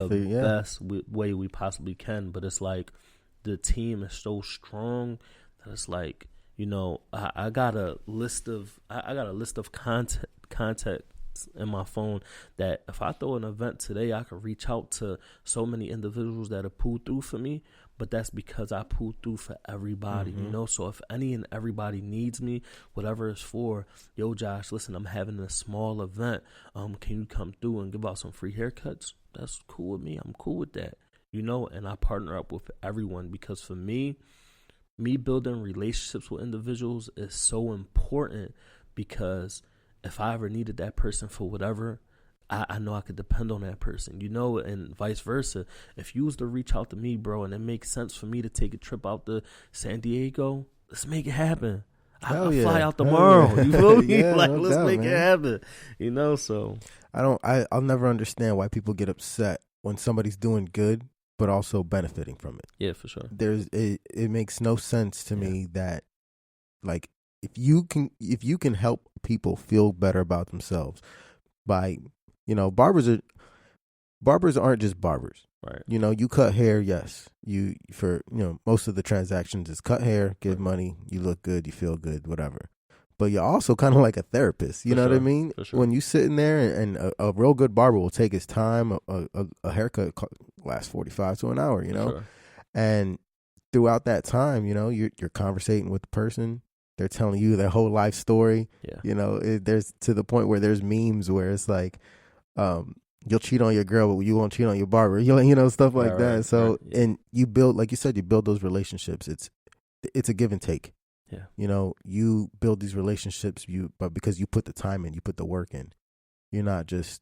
the best way we possibly can. But it's like the team is so strong that it's like, I got a list of contacts in my phone that if I throw an event today, I could reach out to so many individuals that have pulled through for me. But that's because I pulled through for everybody, So if any and everybody needs me, whatever it's for, yo, Josh, listen, I'm having a small event. Can you come through and give out some free haircuts? That's cool with me. I'm cool with that, And I partner up with everyone because for me building relationships with individuals is so important because if I ever needed that person for whatever, I know I could depend on that person, and vice versa. If you was to reach out to me, bro, and it makes sense for me to take a trip out to San Diego, let's make it happen. I'll fly out tomorrow. You feel me? Let's make it happen. So I'll never understand why people get upset when somebody's doing good but also benefiting from it. Yeah, for sure. It makes no sense to me that, like, if you can help people feel better about themselves by, barbers aren't just barbers. Right. You cut hair, yes. Most of the transactions is cut hair, give money, you look good, you feel good, whatever. But you're also kind of like a therapist. You know what I mean? For sure. When you sitting there and a real good barber will take his time, a haircut lasts 45 to an hour, Sure. And throughout that time, you're conversating with the person. They're telling you their whole life story. Yeah. There's to the point where there's memes where it's like, you'll cheat on your girl, but you won't cheat on your barber. Stuff like that. So, and you build, like you said, you build those relationships. It's a give and take. Yeah. You build these relationships, but because you put the time in, you put the work in. You're not just,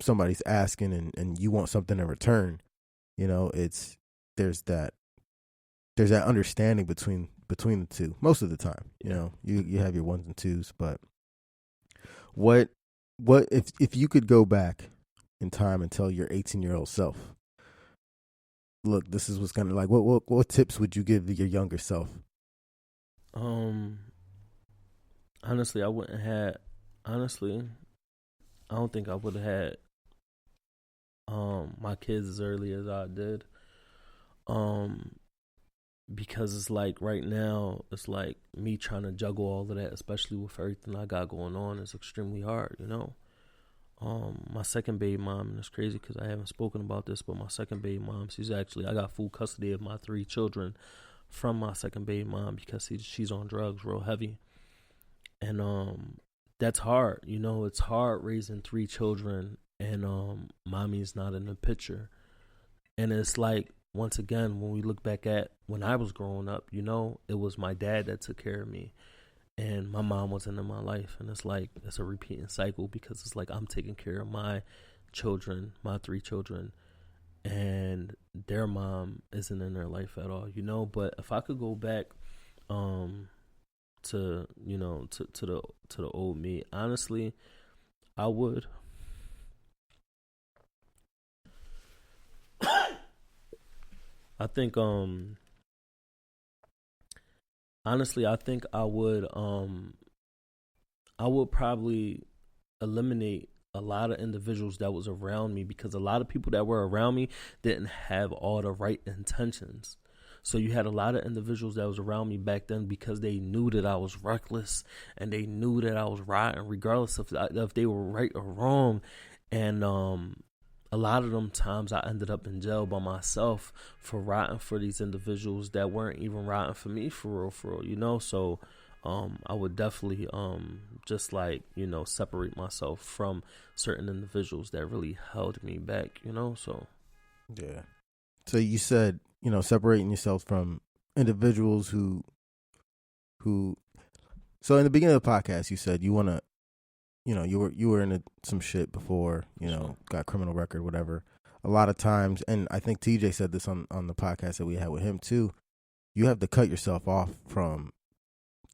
somebody's asking and you want something in return. There's that understanding between the two most of the time. You have your ones and twos, but what if you could go back in time and tell your 18-year-old self, look, this is what's gonna like. What tips would you give your younger self? Honestly, I wouldn't have. Honestly, I don't think I would have had my kids as early as I did. Because it's like right now, it's like me trying to juggle all of that, especially with everything I got going on, is extremely hard, My second baby mom, and it's crazy because I haven't spoken about this, but my second baby mom, I got full custody of my 3 children from my second baby mom because she's on drugs real heavy. And that's hard, it's hard raising 3 children and mommy's not in the picture. And it's like, once again, when we look back at when I was growing up, it was my dad that took care of me and my mom wasn't in my life. And it's like, it's a repeating cycle because it's like I'm taking care of my children, my 3 children, and their mom isn't in their life at all, But if I could go back to the old me, honestly, I would. I think honestly, I think I would probably eliminate a lot of individuals that was around me because a lot of people that were around me didn't have all the right intentions. So you had a lot of individuals that was around me back then because they knew that I was reckless and they knew that I was riding regardless of if they were right or wrong. And a lot of them times I ended up in jail by myself for riding for these individuals that weren't even riding for me for real, So I would definitely just like, separate myself from certain individuals that really held me back, So yeah. So you said, separating yourself from individuals who so in the beginning of the podcast you said you want to, you were into some shit before, got criminal record, whatever. A lot of times, and I think TJ said this on the podcast that we had with him too, you have to cut yourself off from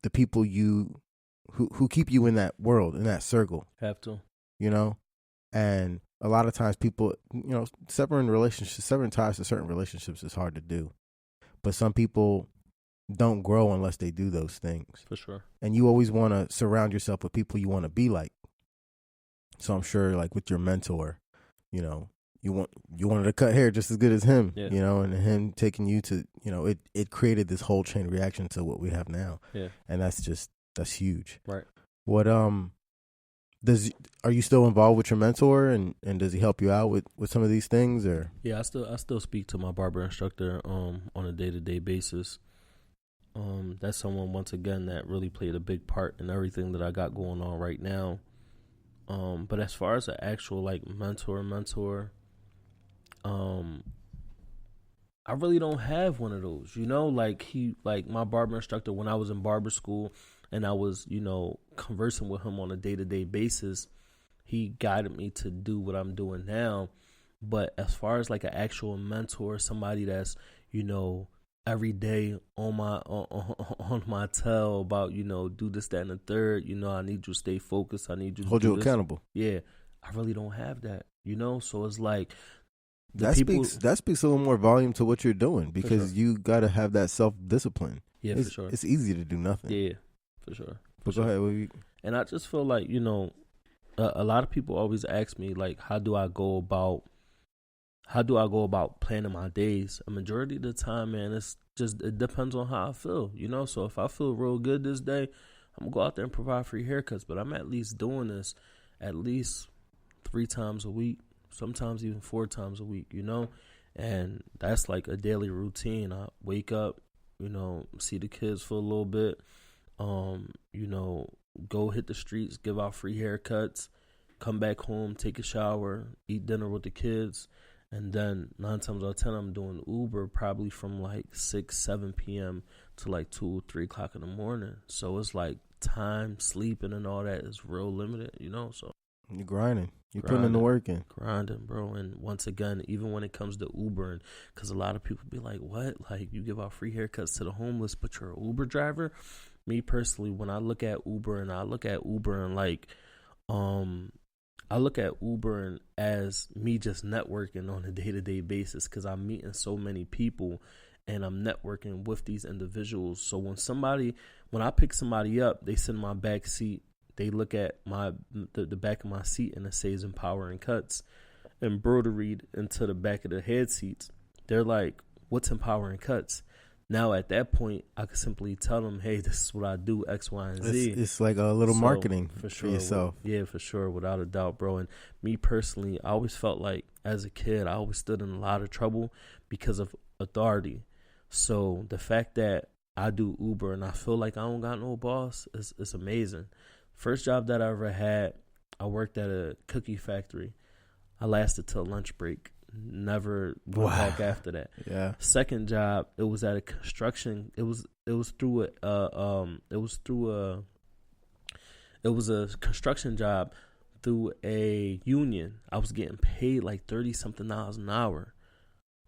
the people who keep you in that world, in that circle. Have to. And a lot of times people, severing ties to certain relationships is hard to do. But some people don't grow unless they do those things. For sure. And you always want to surround yourself with people you want to be like. So I'm sure, like with your mentor, you wanted to cut hair just as good as him, Yeah. you know, and him taking you to, you know, it created this whole chain reaction to what we have now. Yeah. And that's huge. Right. What are you still involved with your mentor, and does he help you out with some of these things, or? Yeah, I still speak to my barber instructor on a day-to-day basis. That's someone, once again, that really played a big part in everything that I got going on right now. But as far as an actual like mentor, I really don't have one of those, you know, like my barber instructor when I was in barber school and I was, you know, conversing with him on a day-to-day basis, he guided me to do what I'm doing now. But as far as like an actual mentor, somebody that's, you know, every day on my tail about, you know, do this, that, and the third, you know, I need you to stay focused. I need you to hold you accountable. Yeah, I really don't have that, you know. So it's like that speaks a little more volume to what you're doing, because you got to have that self-discipline. Yeah, for sure. It's easy to do nothing. Yeah, for sure. But go ahead. And I just feel like, you know, a lot of people always ask me, like, how do I go about planning my days? A majority of the time, man, it depends on how I feel, you know. So if I feel real good this day, I'm gonna go out there and provide free haircuts. But I'm at least doing this at least 3 times a week, sometimes even 4 times a week, you know. And that's like a daily routine. I wake up, you know, see the kids for a little bit, you know, go hit the streets, give out free haircuts, come back home, take a shower, eat dinner with the kids. And then 9 times out of 10, I'm doing Uber probably from like 6, 7 p.m. to like 2, 3 o'clock in the morning. So it's like time, sleeping, and all that is real limited, you know. So you're grinding. You're putting in the work in. Grinding, bro. And once again, even when it comes to Ubering, because a lot of people be like, what? Like, you give out free haircuts to the homeless, but you're an Uber driver? Me personally, when I look at Uber and like, I look at Uber as me just networking on a day-to-day basis, because I'm meeting so many people and I'm networking with these individuals. So when I pick somebody up, they sit in my back seat, they look at the back of my seat and it says Empowering Cuts, embroidered into the back of the head seats. They're like, what's Empowering Cuts? Now, at that point, I could simply tell them, hey, this is what I do, X, Y, and Z. It's like a little marketing for yourself. Yeah, for sure, without a doubt, bro. And me personally, I always felt like, as a kid, I always stood in a lot of trouble because of authority. So the fact that I do Uber and I feel like I don't got no boss is amazing. First job that I ever had, I worked at a cookie factory. I lasted till lunch break. Never went back after that. Yeah. Second job, it was at a construction. It was a construction job through a union. I was getting paid like $30-something an hour.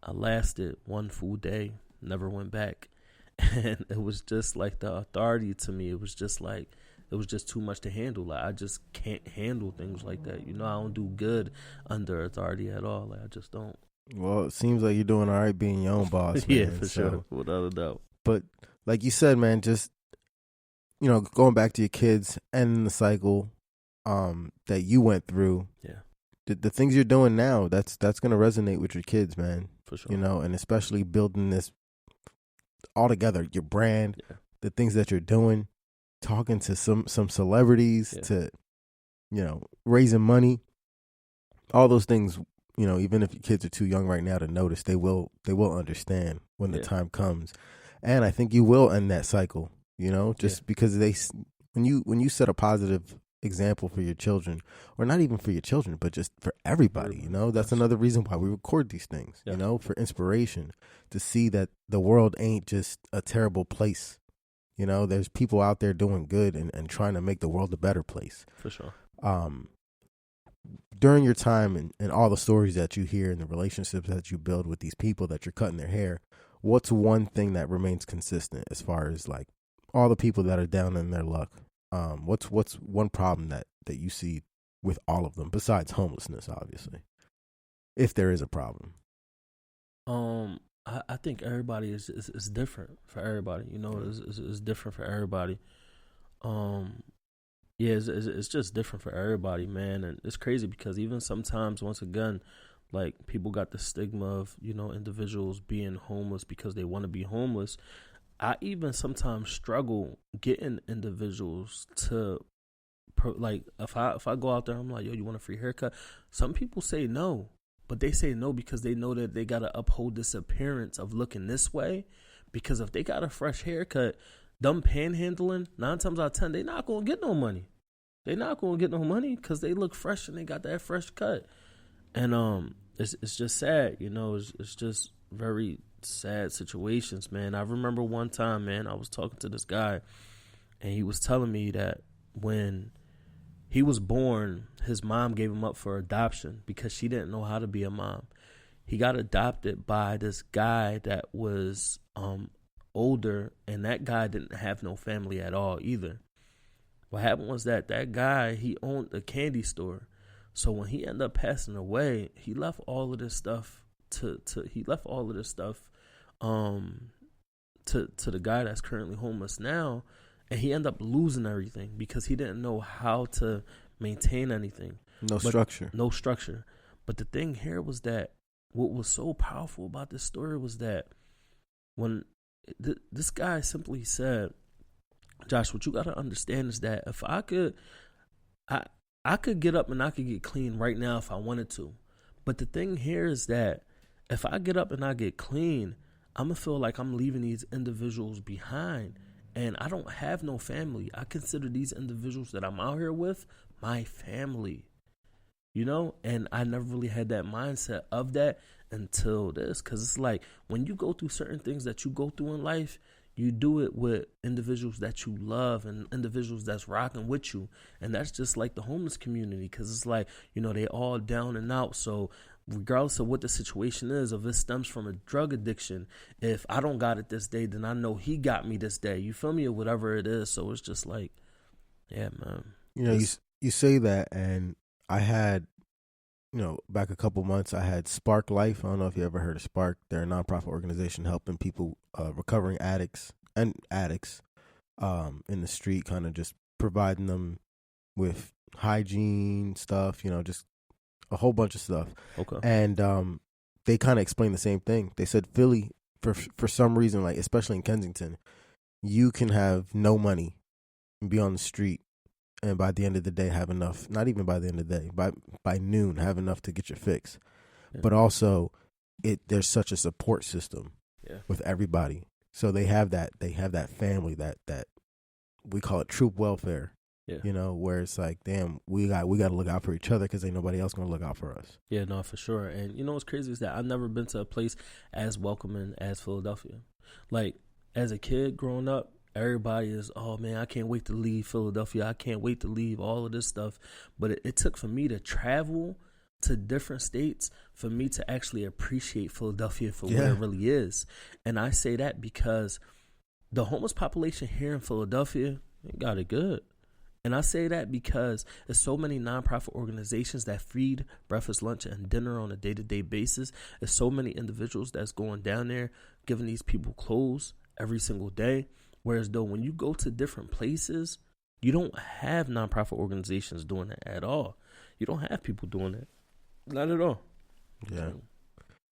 I lasted 1 full day. Never went back, and it was just like the authority to me. It was just like, it was just too much to handle. Like, I just can't handle things like that. You know, I don't do good under authority at all. Like, I just don't. Well, it seems like you're doing all right being your own boss, man. Yeah, for sure. Without a doubt. But like you said, man, just, you know, going back to your kids and the cycle that you went through. Yeah. The things you're doing now, that's going to resonate with your kids, man. For sure. You know, and especially building this all together, your brand, the things that you're doing. Talking to some celebrities, to, you know, raising money, all those things, you know, even if your kids are too young right now to notice, they will understand when the time comes. And I think you will end that cycle, you know, just because when you set a positive example for your children, or not even for your children, but just for everybody, you know, that's another reason why we record these things, you know, for inspiration, to see that the world ain't just a terrible place. You know, there's people out there doing good and trying to make the world a better place. For sure. During your time and all the stories that you hear and the relationships that you build with these people that you're cutting their hair, what's one thing that remains consistent as far as like all the people that are down in their luck? What's one problem that you see with all of them besides homelessness, obviously, if there is a problem? I think everybody is different for everybody. You know, it's different for everybody. It's just different for everybody, man. And it's crazy because even sometimes, once again, Like, people got the stigma of, individuals being homeless because they want to be homeless. I even sometimes struggle getting individuals to, like, if I go out there, I'm like, yo, you want a free haircut? Some people say no, but they say no because they know that they got to uphold this appearance of looking this way. Because if they got a fresh haircut, them panhandling, 9 times out of 10, they not going to get no money. They not going to get no money because they look fresh and they got that fresh cut. And it's just sad, it's just very sad situations, man. I remember one time, man, I was talking to this guy, and he was telling me that when he was born, his mom gave him up for adoption because she didn't know how to be a mom. He got adopted by this guy that was older, and that guy didn't have no family at all either. What happened was that guy, he owned a candy store. So when he ended up passing away, he left all of this stuff to the guy that's currently homeless now, and he ended up losing everything because he didn't know how to maintain anything. No structure. But the thing here was that what was so powerful about this story was that when this guy simply said, Josh, what you got to understand is that if I could get up and I could get clean right now if I wanted to. But the thing here is that if I get up and I get clean, I'm going to feel like I'm leaving these individuals behind. And I don't have no family. I consider these individuals that I'm out here with my family. And I never really had that mindset of that until this. Because it's like when you go through certain things that you go through in life, you do it with individuals that you love and individuals that's rocking with you. And that's just like the homeless community, because it's like, they all down and out. So regardless of what the situation is, if it stems from a drug addiction, if I don't got it this day, then I know he got me this day. You feel me? Or whatever it is. So it's just like, yeah, man. You say that, and I had, back a couple months, I had Spark Life. I don't know if you ever heard of Spark. They're a nonprofit organization helping people, recovering addicts in the street, kind of just providing them with hygiene stuff, just a whole bunch of stuff. Okay. And they kind of explained the same thing. They said Philly, for some reason, like especially in Kensington, you can have no money and be on the street, and by the end of the day have enough, not even by the end of the day, by noon have enough to get your fix. Yeah. But also there's such a support system with everybody. So they have that family that we call it troop welfare. Yeah. Where it's like, damn, we got to look out for each other because ain't nobody else going to look out for us. Yeah, no, for sure. And what's crazy is that I've never been to a place as welcoming as Philadelphia. Like, as a kid growing up, everybody is, oh man, I can't wait to leave Philadelphia. I can't wait to leave all of this stuff. But it took for me to travel to different states for me to actually appreciate Philadelphia for what it really is. And I say that because the homeless population here in Philadelphia, they got it good. And I say that because there's so many nonprofit organizations that feed breakfast, lunch, and dinner on a day-to-day basis. There's so many individuals that's going down there giving these people clothes every single day. Whereas though when you go to different places, you don't have nonprofit organizations doing that at all. You don't have people doing that. Not at all. Yeah.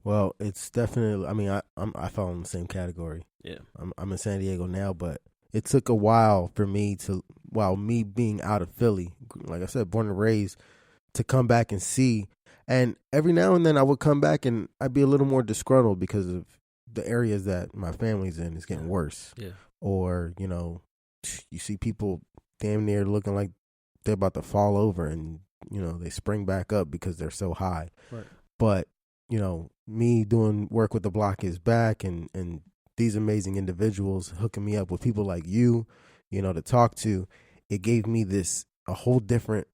Well, it's definitely, I mean, I fall in the same category. Yeah. I'm in San Diego now, but it took a while for me me being out of Philly, like I said, born and raised, to come back and see. And every now and then I would come back and I'd be a little more disgruntled because of the areas that my family's in is getting worse. Yeah. Or, you see people damn near looking like they're about to fall over and, they spring back up because they're so high. Right. But, me doing work with the Block is Back and these amazing individuals hooking me up with people like you, to talk to, it gave me a whole different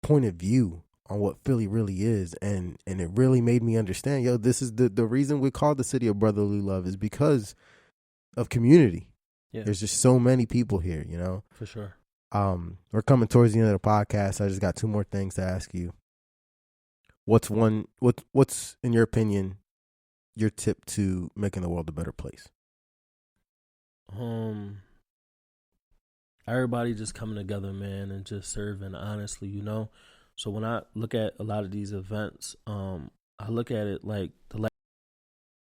point of view on what Philly really is. And it really made me understand, this is the reason we call the city of brotherly love is because of community. Yeah. There's just so many people here, For sure. We're coming towards the end of the podcast. I just got 2 more things to ask you. What's in your opinion, your tip to making the world a better place? Everybody just coming together, man, and just serving honestly, So when I look at a lot of these events, I look at it like the